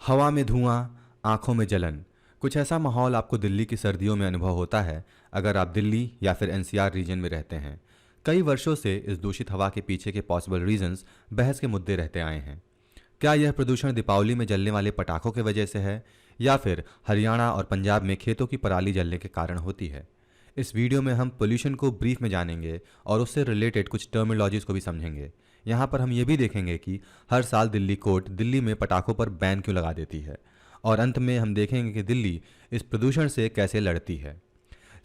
हवा में धुआं, आंखों में जलन। कुछ ऐसा माहौल आपको दिल्ली की सर्दियों में अनुभव होता है अगर आप दिल्ली या फिर एनसीआर रीजन में रहते हैं। कई वर्षों से इस दूषित हवा के पीछे के पॉसिबल रीजंस बहस के मुद्दे रहते आए हैं। क्या यह प्रदूषण दीपावली में जलने वाले पटाखों की वजह से है या फिर हरियाणा और पंजाब में खेतों की पराली जलने के कारण होती है? इस वीडियो में हम पोल्यूशन को ब्रीफ में जानेंगे और उससे रिलेटेड कुछ टर्मिनोलॉजीज को भी समझेंगे। यहाँ पर हम ये भी देखेंगे कि हर साल दिल्ली कोर्ट दिल्ली में पटाखों पर बैन क्यों लगा देती है, और अंत में हम देखेंगे कि दिल्ली इस प्रदूषण से कैसे लड़ती है।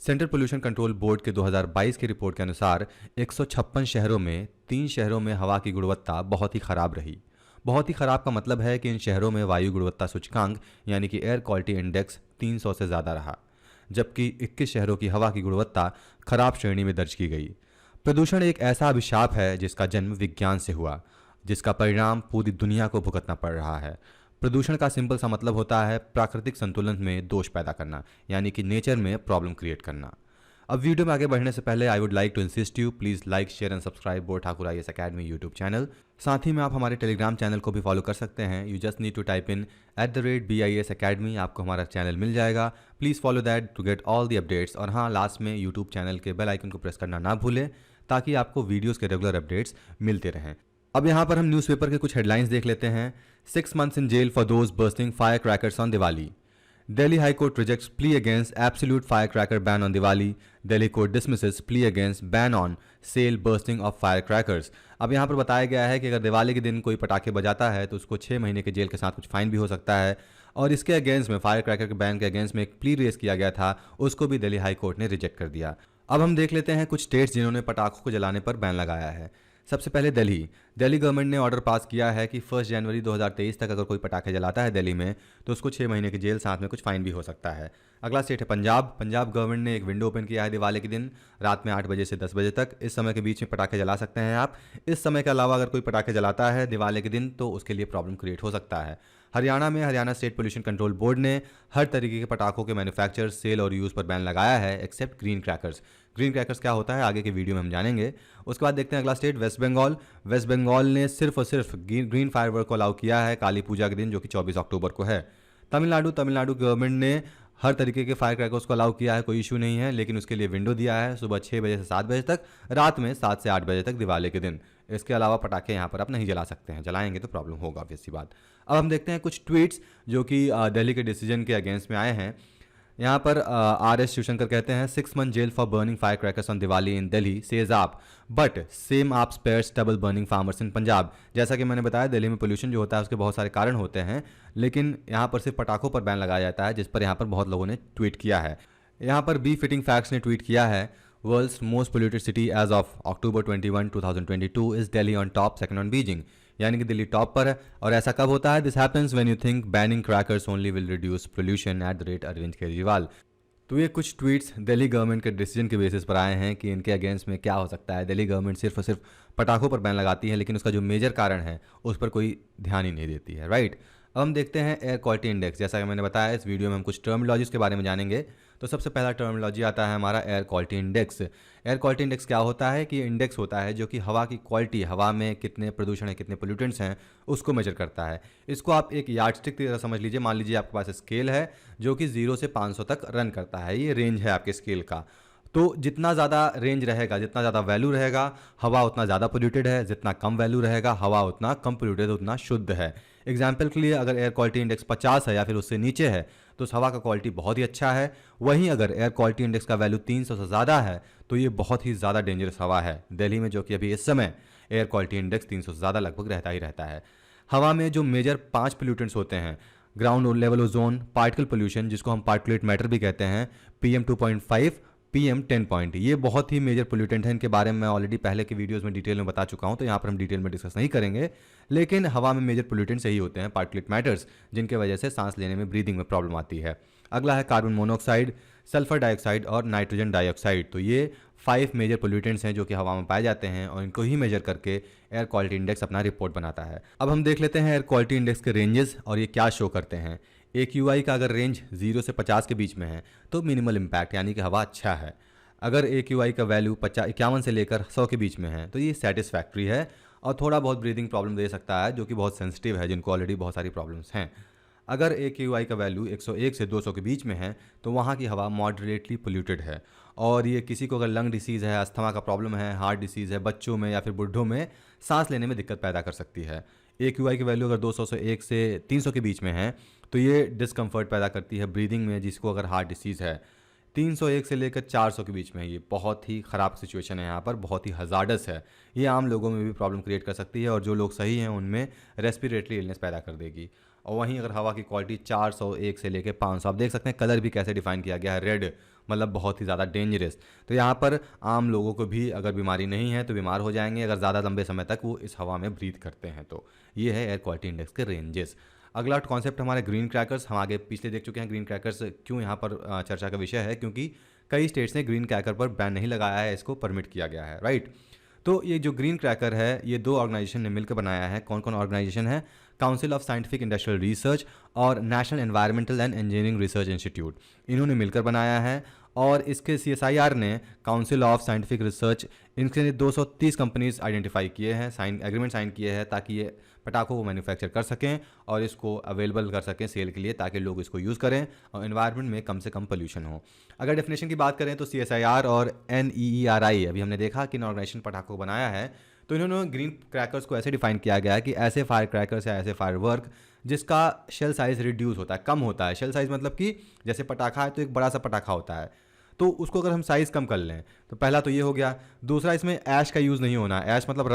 सेंट्रल पोल्यूशन कंट्रोल बोर्ड के 2022 की रिपोर्ट के अनुसार 156 शहरों में 3 शहरों में हवा की गुणवत्ता बहुत ही खराब रही। बहुत ही खराब का मतलब है कि इन शहरों में वायु गुणवत्ता सूचकांक यानी कि एयर क्वालिटी इंडेक्स 300 से ज़्यादा रहा, जबकि 21 शहरों की हवा की गुणवत्ता खराब श्रेणी में दर्ज की गई। प्रदूषण एक ऐसा अभिशाप है जिसका जन्म विज्ञान से हुआ, जिसका परिणाम पूरी दुनिया को भुगतना पड़ रहा है। प्रदूषण का सिंपल सा मतलब होता है प्राकृतिक संतुलन में दोष पैदा करना, यानी कि नेचर में प्रॉब्लम क्रिएट करना। अब वीडियो में आगे बढ़ने से पहले I would like to insist you please like share and subscribe both Thakur IAS academy YouTube channel. साथ ही में आप हमारे टेलीग्राम चैनल को भी फॉलो कर सकते हैं। You just need to type in @BIAS academy, आपको हमारा चैनल मिल जाएगा। Please follow that to get all the updates. और हाँ, लास्ट में यूट्यूब चैनल के बेल आइकन को प्रेस करना ना भूलें ताकि आपको वीडियोज़ के रेगुलर अपडेट्स मिलते रहें। अब यहाँ पर हम न्यूज़पेपर के कुछ हेडलाइंस देख लेते हैं। 6 months in jail for those bursting firecrackers on Diwali. Delhi High Court rejects plea against absolute firecracker ban on Diwali. Delhi Court dismisses plea against ban on sale bursting of firecrackers. अब यहाँ पर बताया गया है कि अगर दिवाली के दिन कोई पटाखे बजाता है तो उसको 6 महीने के जेल के साथ कुछ फाइन भी हो सकता है, और इसके अगेंस्ट में फायर क्रैकर के बैन के अगेंस्ट में एक प्ली रेस किया गया था, उसको भी दिल्ली हाई कोर्ट ने रिजेक्ट कर दिया। अब हम देख लेते हैं कुछ स्टेट्स जिन्होंने पटाखों को जलाने पर बैन लगाया है। सबसे पहले दिल्ली गवर्नमेंट ने ऑर्डर पास किया है कि 1 जनवरी 2023 तक अगर कोई पटाखे जलाता है दिल्ली में तो उसको 6 महीने की जेल साथ में कुछ फाइन भी हो सकता है। अगला स्टेट है पंजाब गवर्नमेंट ने एक विंडो ओपन किया है दिवाली के दिन रात में 8 बजे से 10 बजे तक। इस समय के बीच में पटाखे जला सकते हैं आप। इस समय के अलावा अगर कोई पटाखे जलाता है दिवाली के दिन तो उसके लिए प्रॉब्लम क्रिएट हो सकता है। हरियाणा में Haryana state pollution control board ने हर तरीके के पटाखों के मैन्युफैक्चर, सेल और यूज़ पर बैन लगाया है except green crackers. Green crackers क्या होता है आगे के वीडियो में हम जानेंगे। उसके बाद देखते हैं अगला स्टेट वेस्ट बंगाल ने सिर्फ और सिर्फ ग्रीन फायरवर्क को अलाउ किया है काली पूजा के दिन, जो कि 24 अक्टूबर को है। तमिलनाडु गवर्नमेंट ने हर तरीके के फायर क्रैकर्स को अलाउ किया है, कोई इशू नहीं है, लेकिन उसके लिए विंडो दिया है सुबह 6 बजे से 7 बजे तक, रात में 7 से 8 बजे तक दिवाली के दिन। इसके अलावा पटाखे यहाँ पर आप नहीं जला सकते हैं, जलाएंगे तो प्रॉब्लम होगा ऑब्वियस सी बात। अब हम देखते हैं कुछ ट्वीट्स जो कि दिल्ली के डिसीजन के अगेंस्ट में आए हैं। यहाँ पर RS शिवशंकर कहते हैं 6 month jail for burning fire crackers on Diwali in Delhi says AAP, but same AAP spares double burning farmers in Punjab. जैसा कि मैंने बताया दिल्ली में पोल्यूशन जो होता है उसके बहुत सारे कारण होते हैं, लेकिन यहाँ पर सिर्फ पटाखों पर बैन लगाया जाता है, जिस पर यहाँ पर बहुत लोगों ने ट्वीट किया है। यहाँ पर बी फिटिंग फैक्ट्स ने ट्वीट किया है world's most polluted city as of October 21, 2022 is Delhi on top, second on Beijing, यानी कि दिल्ली टॉप पर है। और ऐसा कब होता है? This happens when you think banning crackers only will reduce pollution @Arvind Kejriwal. तो ये कुछ ट्वीट्स दिल्ली गवर्नमेंट के डिसीजन के बेसिस पर आए हैं कि इनके अगेंस्ट में क्या हो सकता है। दिल्ली गवर्नमेंट सिर्फ और सिर्फ पटाखों पर बैन लगाती है, लेकिन उसका जो मेजर कारण है उस पर कोई ध्यान ही नहीं देती है, राइट। अब हम देखते हैं एयर क्वालिटी इंडेक्स। जैसा कि मैंने बताया इस वीडियो में हम कुछ टर्मिनोलॉजीज के बारे में जानेंगे। तो सबसे पहला टर्मिनोलॉजी आता है हमारा air quality index. Air quality index क्या होता है कि इंडेक्स होता है जो कि हवा की क्वालिटी, हवा में कितने प्रदूषण है, कितने पोल्यूटेंट्स हैं, उसको मेजर करता है। इसको आप एक यार्डस्टिक की तरह समझ लीजिए। मान लीजिए आपके पास स्केल है जो कि 0 से 500 तक रन करता है, ये रेंज है आपके स्केल का। तो जितना ज़्यादा रेंज रहेगा, जितना ज़्यादा वैल्यू रहेगा, हवा उतना ज़्यादा पोल्यूटेड है, जितना कम वैल्यू रहेगा, हवा उतना कम पोल्यूटेड, उतना शुद्ध है। एग्जाम्पल के लिए अगर एयर क्वालिटी इंडेक्स 50 है या फिर उससे नीचे है तो उस हवा का क्वालिटी बहुत ही अच्छा है। वहीं अगर एयर क्वालिटी इंडेक्स का वैल्यू 300 से ज़्यादा है तो ये बहुत ही ज़्यादा डेंजरस हवा है। दिल्ली में जो कि अभी इस समय एयर क्वालिटी इंडेक्स 300 से ज़्यादा लगभग रहता ही रहता है। हवा में जो मेजर 5 पोल्यूटेंट्स होते हैं, ground level ozone, particle pollution जिसको हम पार्टिकुलेट मैटर भी कहते हैं, PM 2.5, PM 10 पॉइंट, ये बहुत ही मेजर पोल्यूटेंट है। इनके बारे में मैं ऑलरेडी पहले के वीडियोस में डिटेल में बता चुका हूं, तो यहाँ पर हम डिटेल में डिस्कस नहीं करेंगे। लेकिन हवा में मेजर पोल्यूटेंट्स यही होते हैं, पार्टिकुलेट मैटर्स, जिनके वजह से सांस लेने में, ब्रीदिंग में प्रॉब्लम आती है। अगला है कार्बन मोनोऑक्साइड, सल्फर डाइऑक्साइड और नाइट्रोजन डाइऑक्साइड। तो ये 5 मेजर पोल्यूटेंट्स हैं जो कि हवा में पाए जाते हैं, और इनको ही मेजर करके एयर क्वालिटी इंडेक्स अपना रिपोर्ट बनाता है। अब हम देख लेते हैं एयर क्वालिटी इंडेक्स के रेंजेस और ये क्या शो करते हैं। AQI का अगर रेंज 0 से 50 के बीच में है तो मिनिमल इम्पैक्ट, यानी कि हवा अच्छा है। अगर AQI का वैल्यू 51 से लेकर 100 के बीच में है तो ये सेटिस्फैक्ट्री है, और थोड़ा बहुत ब्रीदिंग प्रॉब्लम दे सकता है, जो कि बहुत सेंसिटिव है, जिनको ऑलरेडी बहुत सारी प्रॉब्लम्स हैं। अगर AQI का वैल्यू 101 से 200 के बीच में है तो वहाँ की हवा मॉडरेटली पोल्यूटेड है, और ये किसी को अगर लंग डिसीज़ है, अस्थमा का प्रॉब्लम है, हार्ट डिसीज़ है, बच्चों में या फिर बुढ़ों में सांस लेने में दिक्कत पैदा कर सकती है। AQI की वैल्यू अगर 200 से 1 से 300 के बीच में है तो ये डिस्कम्फर्ट पैदा करती है ब्रीदिंग में, जिसको अगर हार्ट डिसीज़ है। 301 से लेकर 400 के बीच में ये बहुत ही ख़राब सिचुएशन है, यहाँ पर बहुत ही हज़ार्डस है। ये आम लोगों में भी प्रॉब्लम क्रिएट कर सकती है और जो लोग सही हैं उनमें रेस्पिरेटरी इलनेस पैदा कर देगी। और वहीं अगर हवा की क्वालिटी 401 से लेकर 500, आप देख सकते हैं कलर भी कैसे डिफाइन किया गया है, रेड, मतलब बहुत ही ज़्यादा डेंजरस। तो यहाँ पर आम लोगों को भी अगर बीमारी नहीं है तो बीमार हो जाएंगे अगर ज़्यादा लंबे समय तक वो इस हवा में ब्रीथ करते हैं। तो ये है एयर क्वालिटी इंडेक्स के रेंजेस। अगला कॉन्सेप्ट हमारे ग्रीन क्रैकर्स, हम आगे पिछले देख चुके हैं ग्रीन क्रैकर्स क्यों यहाँ पर चर्चा का विषय है, क्योंकि कई स्टेट्स ने ग्रीन क्रैकर पर बैन नहीं लगाया है, इसको परमिट किया गया है, राइट। तो ये जो ग्रीन क्रैकर है ये 2 ऑर्गेनाइजेशन ने मिलकर बनाया है। कौन कौन ऑर्गेनाइजेशन है? Council of scientific industrial research और national environmental and engineering research institute, इन्होंने मिलकर बनाया है। और इसके CSIR ने, काउंसिल ऑफ साइंटिफिक रिसर्च, इनके 230 कंपनीज आइडेंटिफाई किए हैं, एग्रीमेंट साइन किए हैं ताकि ये पटाखों को मैन्युफैक्चर कर सकें और इसको अवेलेबल कर सकें सेल के लिए, ताकि लोग इसको यूज़ करें और एनवायरनमेंट में कम से कम पोल्यूशन हो। अगर डेफिनेशन की बात करें तो CSIR और NEERI, अभी हमने देखा कि ऑर्गेनाइजेशन पटाखों को बनाया है, तो इन्होंने ग्रीन क्रैकर्स को ऐसे डिफाइन किया गया है कि ऐसे फायर क्रैकर्स या ऐसे फायर वर्क जिसका शेल साइज़ रिड्यूस होता है, कम होता है। शेल साइज़ मतलब कि जैसे पटाखा है तो एक बड़ा सा पटाखा होता है, तो उसको अगर हम साइज़ कम कर लें तो पहला तो ये हो गया। दूसरा, इसमें ऐश का यूज़ नहीं होना। ऐश मतलब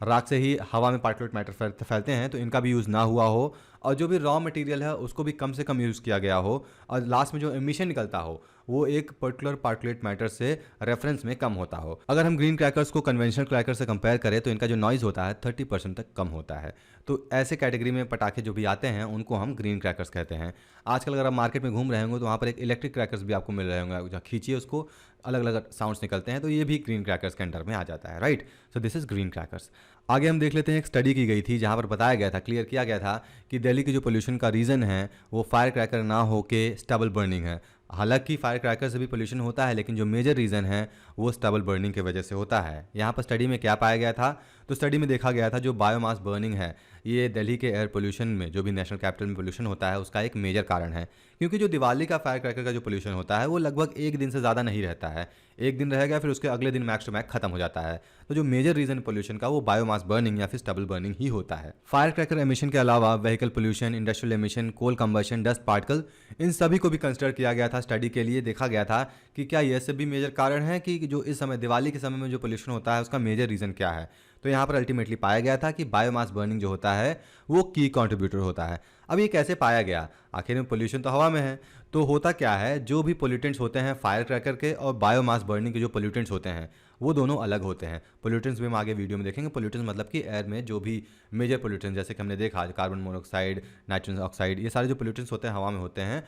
राख से ही हवा में पार्टिकुलेट मैटर फैलते हैं, तो इनका भी यूज़ ना हुआ हो, और जो भी रॉ मटेरियल है उसको भी कम से कम यूज़ किया गया हो, और लास्ट में जो एमिशन निकलता हो वो एक पर्टिकुलर पार्टिकुलेट मैटर से रेफरेंस में कम होता हो। अगर हम ग्रीन क्रैकर्स को कन्वेंशनल क्रैकर से कंपेयर करें तो इनका जो नॉइज़ होता है 30% तक कम होता है। तो ऐसे कैटेगरी में पटाखे जो भी आते हैं उनको हम ग्रीन क्रैकर्स कहते हैं। आजकल अगर आप मार्केट में घूम रहे होंगे तो वहाँ पर एक इलेक्ट्रिक क्रैकर्स भी आपको मिल रहे होंगे, जहाँ खींचिए उसको अलग अलग साउंड्स निकलते हैं, तो ये भी ग्रीन क्रैकर्स के अंडर में आ जाता है, right. So this is green crackers. आगे हम देख लेते हैं, एक स्टडी की गई थी जहाँ पर बताया गया था, क्लियर किया गया था कि दिल्ली की जो पोल्यूशन का रीज़न है वो फायर क्रैकर ना हो के स्टबल बर्निंग है। हालांकि फायर क्रैकर से भी पोल्यूशन होता है, लेकिन जो मेजर रीज़न है वो स्टबल बर्निंग की वजह से होता है। यहाँ पर स्टडी में क्या पाया गया था? तो स्टडी में देखा गया था जो बायोमास बर्निंग है ये दिल्ली के एयर पोल्यूशन में, जो भी नेशनल कैपिटल में पोल्यूशन होता है उसका एक मेजर कारण है। क्योंकि जो दिवाली का फायर क्रैकर का जो पोल्यूशन होता है वो लगभग 1 दिन से ज़्यादा नहीं रहता है, 1 दिन रहेगा फिर उसके अगले दिन मैक्स टू मैक्स खत्म हो जाता है। तो जो मेजर रीज़न पोल्यूशन का वो बायोमास बर्निंग या फिर स्टबल बर्निंग ही होता है। फायर क्रैकर एमिशन के अलावा व्हीकल पोल्यूशन, इंडस्ट्रियल एमिशन, कोल कंबशन, डस्ट पार्टिकल, इन सभी को भी कंसिडर किया गया था स्टडी के लिए। देखा गया था कि क्या ये सभी मेजर कारण हैं कि जो इस समय दिवाली के समय में जो पोल्यूशन होता है उसका मेजर रीज़न क्या है। तो यहाँ पर अल्टीमेटली पाया गया था कि बायोमास बर्निंग जो होता है वो की कंट्रीब्यूटर होता है। अब ये कैसे पाया गया? आखिर में पोल्यूशन तो हवा में है, तो होता क्या है, जो भी पोल्यूटेंट्स होते हैं फायर क्रैकर के और बायोमास बर्निंग के जो पोल्यूटेंट्स होते हैं वो दोनों अलग होते हैं। पोल्यूटेंट्स भी हम आगे वीडियो में देखेंगे। पोल्यूटेंट्स मतलब कि एयर में जो भी मेजर पोल्यूटेंट्स, जैसे कि हमने देखा कार्बन मोनोऑक्साइड, नाइट्रोजन ऑक्साइड, ये सारे जो पोल्यूटेंट्स होते हैं हवा में होते हैं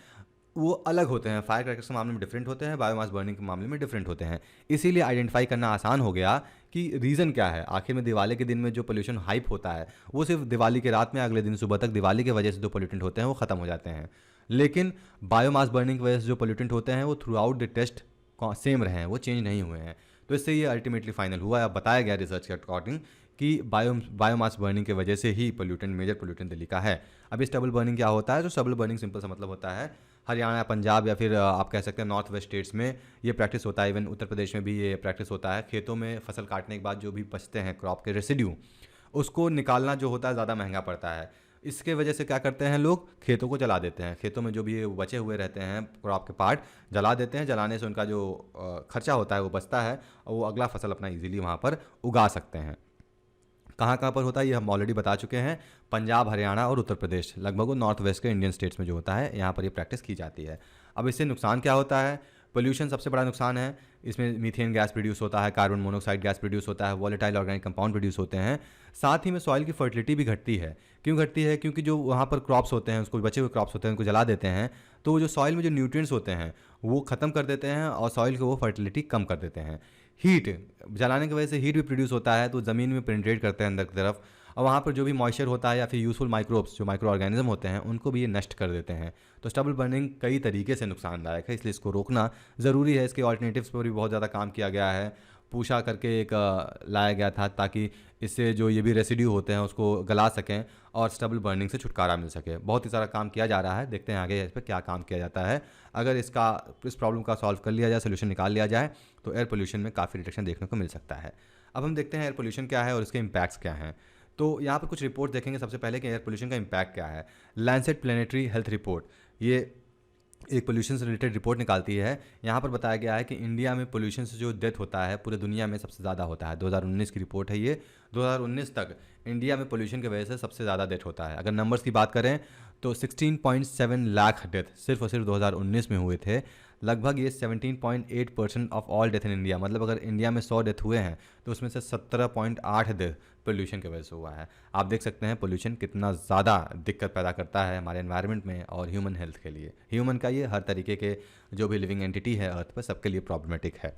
वो अलग होते हैं। फायर क्रैकर्स के मामले में डिफरेंट होते हैं, बायोमास बर्निंग के मामले में डिफरेंट होते हैं। इसीलिए आइडेंटिफाई करना आसान हो गया कि रीज़न क्या है। आखिर में दिवाली के दिन में जो पोल्यूशन हाइप होता है वो सिर्फ दिवाली के रात में, अगले दिन सुबह तक दिवाली की वजह से जो पोल्यूटेंट होते हैं वो ख़त्म हो जाते हैं। लेकिन बायोमास बर्निंग की वजह से जो पोल्यूटेंट होते हैं वो throughout the test same रहे हैं, वो चेंज नहीं हुए हैं। तो इससे ये अल्टीमेटली फाइनल हुआ है, बताया गया रिसर्च के अकॉर्डिंग कि बायोमास बर्निंग की वजह से ही पोल्यूटेंट, मेजर पोल्यूटेंट दिल्ली का है। अब इस स्टबल बर्निंग क्या होता है? तो स्टबल बर्निंग सिंपल सा मतलब होता है हरियाणा, पंजाब या फिर आप कह सकते हैं नॉर्थ वेस्ट स्टेट्स में ये प्रैक्टिस होता है। इवन उत्तर प्रदेश में भी ये प्रैक्टिस होता है। खेतों में फसल काटने के बाद जो भी बचते हैं क्रॉप के रेसिड्यू, उसको निकालना जो होता है ज़्यादा महंगा पड़ता है। इसके वजह से क्या करते हैं लोग, खेतों को जला देते हैं। खेतों में जो भी बचे हुए रहते हैं क्रॉप के पार्ट जला देते हैं। जलाने से उनका जो खर्चा होता है वो बचता है और वो अगला फसल अपना ईजिली वहाँ पर उगा सकते हैं। कहाँ कहाँ पर होता है ये हम ऑलरेडी बता चुके हैं। पंजाब, हरियाणा और उत्तर प्रदेश, लगभग वो नॉर्थ वेस्ट के इंडियन स्टेट्स में जो होता है यहाँ पर ये प्रैक्टिस की जाती है। अब इससे नुकसान क्या होता है? पोल्यूशन सबसे बड़ा नुकसान है। इसमें मीथेन गैस प्रोड्यूस होता है, कार्बन मोनोऑक्साइड गैस प्रोड्यूस होता है, वॉलेटाइल ऑर्गेनिक कंपाउंड प्रोड्यूस होते हैं। साथ ही में सॉइल की फर्टिलिटी भी घटती है। क्यों घटती है? क्योंकि जो वहाँ पर क्रॉप्स होते हैं, उसको बचे हुए क्रॉप्स होते हैं उनको जला देते हैं, तो जो सॉइल में जो न्यूट्रिएंट्स होते हैं वो ख़त्म कर देते हैं और सॉइल को वो फर्टिलिटी कम कर देते हैं। हीट जलाने की वजह से हीट भी प्रोड्यूस होता है, तो ज़मीन में पेनिट्रेट करते हैं अंदर की तरफ, और वहाँ पर जो भी मॉइस्चर होता है या फिर यूजफुल माइक्रोब्स, जो माइक्रो ऑर्गेनिज्म होते हैं, उनको भी ये नष्ट कर देते हैं। तो स्टबल बर्निंग कई तरीके से नुकसानदायक है, इसलिए इसको रोकना ज़रूरी है। इसके ऑल्टरनेटिव्स पर भी बहुत ज़्यादा काम किया गया है। पूषा करके एक लाया गया था ताकि इससे जो ये भी रेसिड्यू होते हैं उसको गला सकें और स्टबल बर्निंग से छुटकारा मिल सके। बहुत ही सारा काम किया जा रहा है, देखते हैं आगे इस पर क्या काम किया जाता है। अगर इस प्रॉब्लम का सॉल्व कर लिया जाए, सोल्यूशन निकाल लिया जाए, तो एयर पोल्यूशन में काफ़ी रिडक्शन देखने को मिल सकता है। अब हम देखते हैं एयर पोल्यूशन क्या है और इसके इम्पैक्ट्स क्या हैं। तो यहाँ पर कुछ रिपोर्ट देखेंगे सबसे पहले कि एयर पोल्यूशन का इम्पैक्ट क्या है। लैंसेट प्लेनेटरी हेल्थ रिपोर्ट ये एक पोल्यूशन से रिलेटेड रिपोर्ट निकालती है। यहाँ पर बताया गया है कि इंडिया में पोल्यूशन से जो डेथ होता है पूरे दुनिया में सबसे ज़्यादा होता है। 2019 की रिपोर्ट है ये। 2019 तक इंडिया में पोल्यूशन की वजह से सबसे ज़्यादा डेथ होता है। अगर नंबर्स की बात करें तो 16.7 लाख डेथ सिर्फ और सिर्फ 2019 में हुए थे। लगभग ये 17.8% of all death in India, मतलब अगर इंडिया में 100 डेथ हुए हैं तो उसमें से 17.8 डेथ पोल्यूशन की वजह से हुआ है। आप देख सकते हैं पोल्यूशन कितना ज़्यादा दिक्कत पैदा करता है हमारे एनवायरनमेंट में और ह्यूमन हेल्थ के लिए। ह्यूमन का ये हर तरीके के जो भी लिविंग एंटिटी है अर्थ पर सबके लिए प्रॉब्लमेटिक है।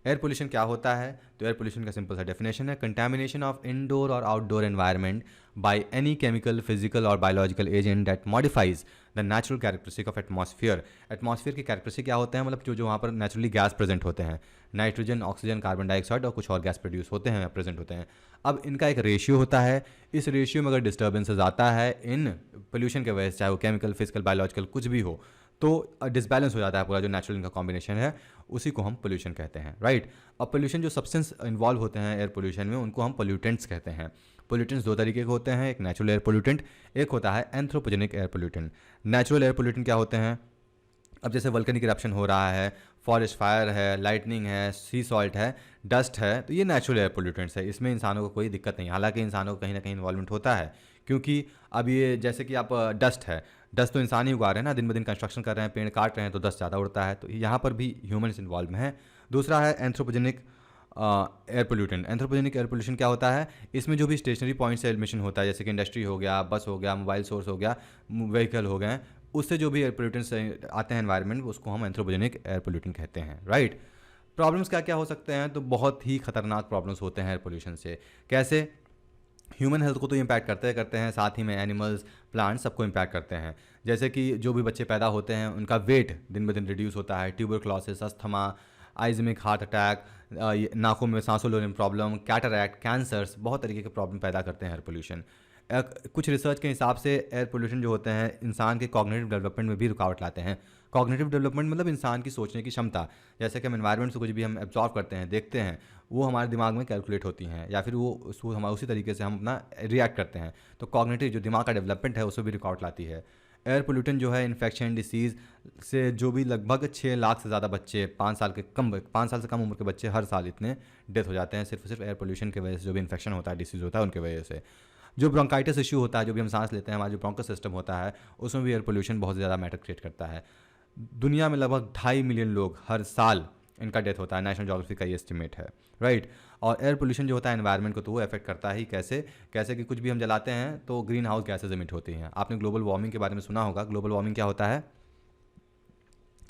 एयर पोल्यूशन क्या होता है? तो एयर पोल्यूशन का सिंपल सा डेफिनेशन है कंटामिनेशन ऑफ इनडोर और outdoor environment by any chemical, physical और biological agent that modifies the natural characteristic of atmosphere. Atmosphere की कैरेक्टरिस्टिक क्या होते हैं? मतलब जो वहाँ पर नेचुरली गैस प्रेजेंट होते हैं, नाइट्रोजन, ऑक्सीजन, कार्बन डाइऑक्साइड और कुछ और गैस प्रोड्यूस होते हैं, प्रेजेंट होते हैं। अब इनका एक रेशियो होता है। इस रेशियो में अगर डिस्टर्बेंसेज आता है इन पोल्यूशन के वजह से, चाहे वो केमिकल, फिजिकल, बायोलॉजिकल कुछ भी हो, तो डिसबैलेंस हो जाता है पूरा जो नेचुरल इनका कॉम्बिनेशन है, उसी को हम पोल्यूशन कहते हैं, राइट। अब पोल्यूशन जो सब्सटेंस इन्वॉल्व होते हैं एयर पोल्यूशन में उनको हम पोल्यूटेंट्स कहते हैं। पोल्यूटेंट्स दो तरीके के होते हैं, एक नेचुरल एयर पोल्यूटेंट, एक होता है anthropogenic air pollutant. Natural air pollutant क्या होते हैं? अब जैसे वल्कनिक इरप्शन हो रहा है, फॉरेस्ट फायर है, लाइटनिंग है, सी सॉल्ट है, डस्ट है, तो ये नेचुरल एयर पोल्यूटेंट्स है। इसमें इंसानों को कोई दिक्कत नहीं, हालांकि इंसानों को कहीं ना कहीं इन्वॉल्वमेंट होता है, क्योंकि अब ये जैसे कि आप डस्ट है, डस्ट तो इंसान ही उगा रहे हैं ना, दिन ब दिन कंस्ट्रक्शन कर रहे हैं, पेड़ काट रहे हैं तो डस्ट ज़्यादा उड़ता है, तो यहाँ पर भी ह्यूमन्स इन्वॉल्व हैं। दूसरा है anthropogenic air pollutant. Anthropogenic air pollution क्या होता है? इसमें जो भी स्टेशनरी पॉइंट से एमिशन होता है, जैसे कि इंडस्ट्री हो गया, बस हो गया, मोबाइल सोर्स हो गया, व्हीकल हो गए, उससे जो भी एयर पोल्यूटेंट्स आते हैं एनवायरनमेंट, उसको हम एंथ्रोपोजेनिक एयर पोल्यूटेंट कहते हैं, राइट। प्रॉब्लम्स क्या क्या हो सकते हैं? तो बहुत ही खतरनाक प्रॉब्लम्स होते हैं एयर पोल्यूशन से। कैसे? ह्यूमन हेल्थ को तो इम्पैक्ट करते हैं, साथ ही में एनिमल्स, प्लांट्स सबको इम्पैक्ट करते हैं। जैसे कि जो भी बच्चे पैदा होते हैं उनका वेट दिन ब दिन रिड्यूस होता है। ट्यूबरक्लोसिस, अस्थमा, आइजमिक हार्ट अटैक, नाकों में सांसों लेने में प्रॉब्लम, कैटरैक्ट, कैंसर्स, बहुत तरीके के प्रॉब्लम पैदा करते हैं एयर पोल्यूशन। कुछ रिसर्च के हिसाब से एयर पोल्यूशन जो होते हैं इंसान के कॉग्निटिव डेवलपमेंट में भी रुकावट लाते हैं। कॉग्निटिव डेवलपमेंट मतलब इंसान की सोचने की क्षमता। जैसे कि हम एनवायरनमेंट से कुछ भी हम एब्जॉर्व करते हैं, देखते हैं, वो हमारे दिमाग में कैलकुलेट होती हैं, या फिर वो उसको हम उसी तरीके से हम अपना रिएक्ट करते हैं। तो कॉग्निटिव जो दिमाग का डेवलपमेंट है उसमें भी रुकावट लाती है। एयर पोल्यूटेंट जो है इन्फेक्शन, डिसीज़ से जो भी लगभग 6 लाख से ज़्यादा बच्चे, 5 साल से कम उम्र के बच्चे हर साल इतने डेथ हो जाते हैं सिर्फ एयर पोल्यूशन की वजह से। जो भी इन्फेक्शन होता है, डिसीज़ होता है, उनकी वजह से। जो ब्रोंकाइटिस इशू होता है, जो भी हम सांस लेते हैं, हमारा जो ब्रोंकस सिस्टम होता है, उसमें भी एयर पोल्यूशन बहुत ज़्यादा मैटर क्रिएट करता है। दुनिया में लगभग 2.5 मिलियन लोग हर साल इनका डेथ होता है, नेशनल ज्योग्राफी का ये एस्टिमेट है, राइट। और एयर पोल्यूशन जो होता है एनवायरनमेंट को तो वो अफेक्ट करता ही कैसे? कैसे कि कुछ भी हम जलाते हैं तो ग्रीन हाउस गैसेज एमिट होती हैं। आपने ग्लोबल वार्मिंग के बारे में सुना होगा। ग्लोबल वार्मिंग क्या होता है?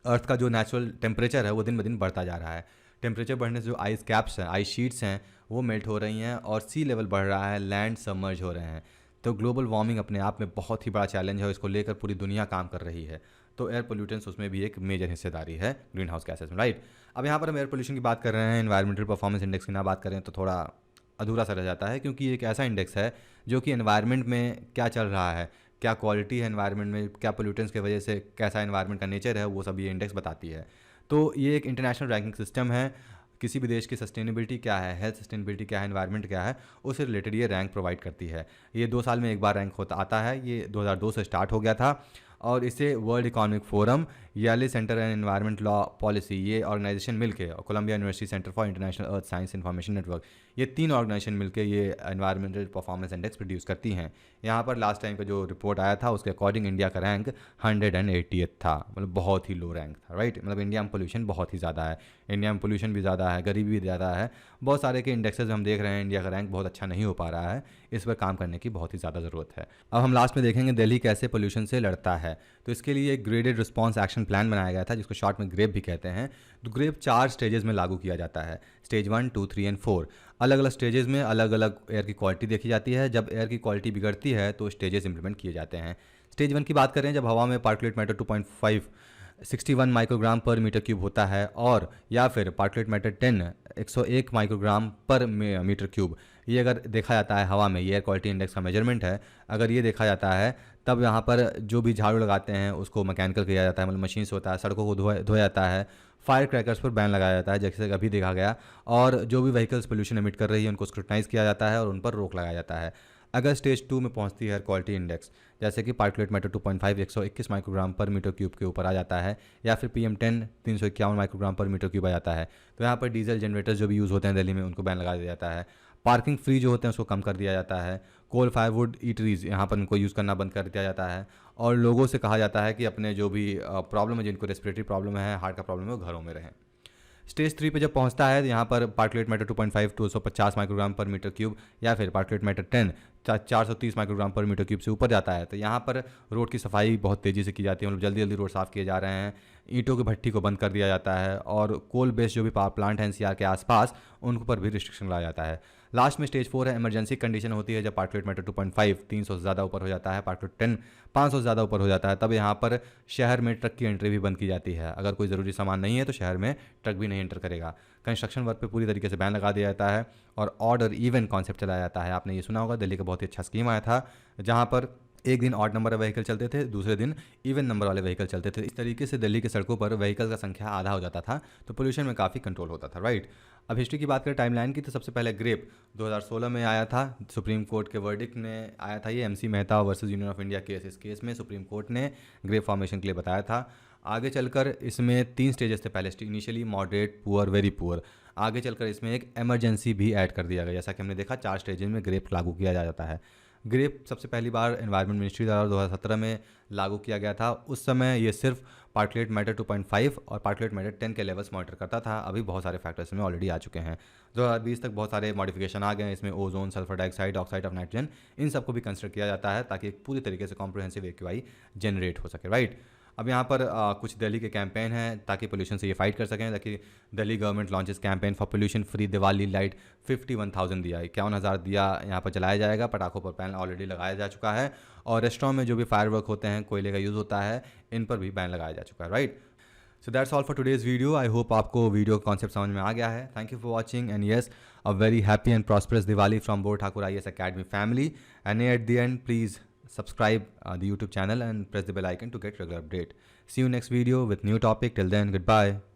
अर्थ का जो नेचुरल टेम्परेचर है वो दिन ब दिन बढ़ता जा रहा है। टेम्परेचर बढ़ने से जो आइस कैप्स हैं, आइस शीट्स हैं, वो मेल्ट हो रही हैं और सी लेवल बढ़ रहा है, लैंड सबमर्ज हो रहे हैं। तो ग्लोबल वार्मिंग अपने आप में बहुत ही बड़ा चैलेंज है और इसको लेकर पूरी दुनिया काम कर रही है। तो एयर पोल्यूटेंट्स उसमें भी एक मेजर हिस्सेदारी है ग्रीन हाउस गैसेज में, राइट। अब यहाँ पर हम एयर पोल्यूशन की बात कर रहे हैं, एनवायरमेंटल परफॉर्मेंस इंडेक्स की ना बात करें तो थोड़ा अधूरा सा रह जाता है, क्योंकि ये एक ऐसा इंडेक्स है जो कि एनवायरनमेंट में क्या चल रहा है, क्या क्वालिटी है एनवायरनमेंट में, क्या पोल्यूटेंट्स की वजह से कैसा एनवायरनमेंट का नेचर है, वो सब ये इंडेक्स बताती है। तो ये एक इंटरनेशनल रैंकिंग सिस्टम है। किसी भी देश की सस्टेनेबिलिटी क्या है, हेल्थ सस्टेनेबिलिटी क्या है, एनवायरनमेंट क्या है, उससे रिलेटेड ये रैंक प्रोवाइड करती है। ये 2 साल में एक बार रैंक होता आता है। ये 2002 से स्टार्ट हो गया था और इसे World Economic Forum, Yale centre and environment law policy, ये ऑर्गेनाइजेशन मिलके, और Columbia University centre for international earth science information network, ये 3 ऑर्गेनाइजेशन मिलके ये एनवायरमेंटल परफॉर्मेंस इंडेक्स प्रोड्यूस करती हैं। यहाँ पर लास्ट टाइम का जो रिपोर्ट आया था उसके अकॉर्डिंग इंडिया का रैंक 180th था, मतलब बहुत ही लो रैंक था, राइट। मतलब इंडिया में पोल्यूशन बहुत ही ज़्यादा है, इंडिया में पोल्यूशन भी ज़्यादा है, गरीबी भी ज़्यादा है, बहुत सारे के इंडेक्सेस हम देख रहे हैं, इंडिया का रैंक बहुत अच्छा नहीं हो पा रहा है। इस पर काम करने की बहुत ही ज़्यादा ज़रूरत है। अब हम लास्ट में देखेंगे दिल्ली कैसे पोल्यूशन से लड़ता है। तो इसके लिए एक ग्रेडेड रिस्पॉन्स एक्शन प्लान बनाया गया था, जिसको शॉर्ट में ग्रेप भी कहते हैं। तो ग्रेप 4 स्टेजेस में लागू किया जाता है, स्टेज 1, 2, 3 एंड 4। अलग अलग स्टेजेस में अलग अलग एयर की क्वालिटी देखी जाती है। जब एयर की क्वालिटी बिगड़ती है तो स्टेजेस इंप्लीमेंट किए जाते हैं। स्टेज 1 की बात करें, जब हवा में पार्टिकुलेट मैटर 2.5 61 माइक्रोग्राम पर मीटर क्यूब होता है, और या फिर पार्टिकुलेट मैटर 10 101 माइक्रोग्राम पर मीटर क्यूब। ये अगर देखा जाता है हवा में, ये एयर क्वालिटी इंडेक्स का मेजरमेंट है, अगर ये देखा जाता है तब यहाँ पर जो भी झाड़ू लगाते हैं उसको मैकेनिकल किया जाता है, मतलब मशीन से होता है। सड़कों को धोया जाता है। फायर क्रैकर्स पर बैन लगाया जाता है जैसे अभी देखा गया, और जो भी व्हीकल्स पोल्यूशन एमिट कर रही है उनको स्क्रूटनाइज किया जाता है और उन पर रोक लगाया जाता है। अगर स्टेज 2 में पहुंचती है एयर क्वालिटी इंडेक्स, जैसे कि पार्टिकुलेट मैटर 2.5 121 माइक्रोग्राम पर मीटर क्यूब के ऊपर आ जाता है, या फिर PM10 351 माइक्रोग्राम पर मीटर क्यूब आ जाता है, तो यहाँ पर डीजल जनरेटर्स जो भी यूज़ होते हैं दिल्ली में उनको बैन लगा दिया जाता है। पार्किंग फ्री जो होते हैं उसको कम कर दिया जाता है। कोल फायरवुड ईटरीज यहाँ पर उनको यूज़ करना बंद कर दिया जाता है, और लोगों से कहा जाता है कि अपने जो भी प्रॉब्लम है, जिनको रेस्पिरेटरी प्रॉब्लम है, हार्ट का प्रॉब्लम है, वो घरों में रहें। स्टेज 3 पे जब पहुंचता है तो यहाँ पर पार्टिकुलेट मैटर 2.5 250 माइक्रोग्राम पर मीटर क्यूब, या फिर पार्टिकुलेट मैटर 10 430 माइक्रोग्राम पर मीटर क्यूब से ऊपर जाता है, तो यहाँ पर रोड की सफाई बहुत तेज़ी से की जाती है, मतलब जल्दी जल्दी रोड साफ़ किए जा रहे हैं। ईंटों की भट्टी को बंद कर दिया जाता है, और कोल बेस्ड जो भी पावर प्लांट हैं NCR के आसपास, उन पर भी रिस्ट्रिक्शन लाया जाता है। लास्ट में स्टेज 4 है, इमरजेंसी कंडीशन होती है जब पार्टिकुलेट मैटर 2.5 300 से ज़्यादा ऊपर हो जाता है, पार्टिकुलेट 10 500 से ज़्यादा ऊपर हो जाता है, तब यहाँ पर शहर में ट्रक की एंट्री भी बंद की जाती है। अगर कोई ज़रूरी सामान नहीं है तो शहर में ट्रक भी नहीं एंटर करेगा। कंस्ट्रक्शन वर्क पे पूरी तरीके से बैन लगा दिया जाता है, और ऑड और इवन कॉन्सेप्ट चलाया जाता है। आपने ये सुना होगा, दिल्ली का बहुत ही अच्छा स्कीम आया था, जहाँ पर एक दिन ऑड नंबर व्हीकल चलते थे, दूसरे दिन इवन नंबर वाले व्हीकल चलते थे। इस तरीके से दिल्ली की सड़कों पर व्हीकल का संख्या आधा हो जाता था, तो पोल्यूशन में काफ़ी कंट्रोल होता था, राइट। अब हिस्ट्री की बात करें टाइमलाइन की, तो सबसे पहले ग्रेप 2016 में आया था, सुप्रीम कोर्ट के वर्डिक्ट में आया था ये, MC Mehta versus union of India case. इस केस में सुप्रीम कोर्ट ने ग्रेप फॉर्मेशन के लिए बताया था। आगे चलकर इसमें 3 स्टेजेस थे, पहले initially, moderate, poor, very poor. आगे चलकर इसमें एक इमरजेंसी भी ऐड कर दिया गया, जैसा कि हमने देखा 4 स्टेजेस में ग्रेप लागू किया जाता है। ग्रेप सबसे पहली बार एनवायरनमेंट मिनिस्ट्री द्वारा 2017 में लागू किया गया था। उस समय ये सिर्फ पार्टिकुलेट मैटर 2.5 और पार्टिकुलेट मैटर 10 के लेवल्स मॉनिटर करता था। अभी बहुत सारे फैक्टर्स में ऑलरेडी आ चुके हैं। 2020 तक बहुत सारे मॉडिफिकेशन आ गए हैं, इसमें ozone, sulphur dioxide, oxide of nitrogen, इन सबको भी कंसिडर किया जाता है ताकि एक पूरी तरीके से कॉम्प्रिहेंसिव AQI जनरेट हो सके, राइट। अब यहाँ पर कुछ दिल्ली के कैंपेन हैं ताकि पोल्यूशन से ये फाइट कर सकें, ताकि Delhi government launches campaign for pollution free Diwali light. 51,000 दिया, 51,000 दिया यहाँ पर जलाया जाएगा। पटाखों पर बैन ऑलरेडी लगाया जा चुका है, और रेस्टोरेंट में जो भी फायरवर्क होते हैं, कोयले का यूज़ होता है, इन पर भी बैन लगाया जा चुका है, right. So that's all for today's video. I hope आपको वीडियो कॉन्सेप्ट समझ में आ गया है। Thank you for watching, and yes, a very happy and prosperous Diwali from bore Thakur IAS Academy family. And at the end, please subscribe the YouTube channel and press the bell icon to get regular update. See you next video with new topic. Till then, goodbye.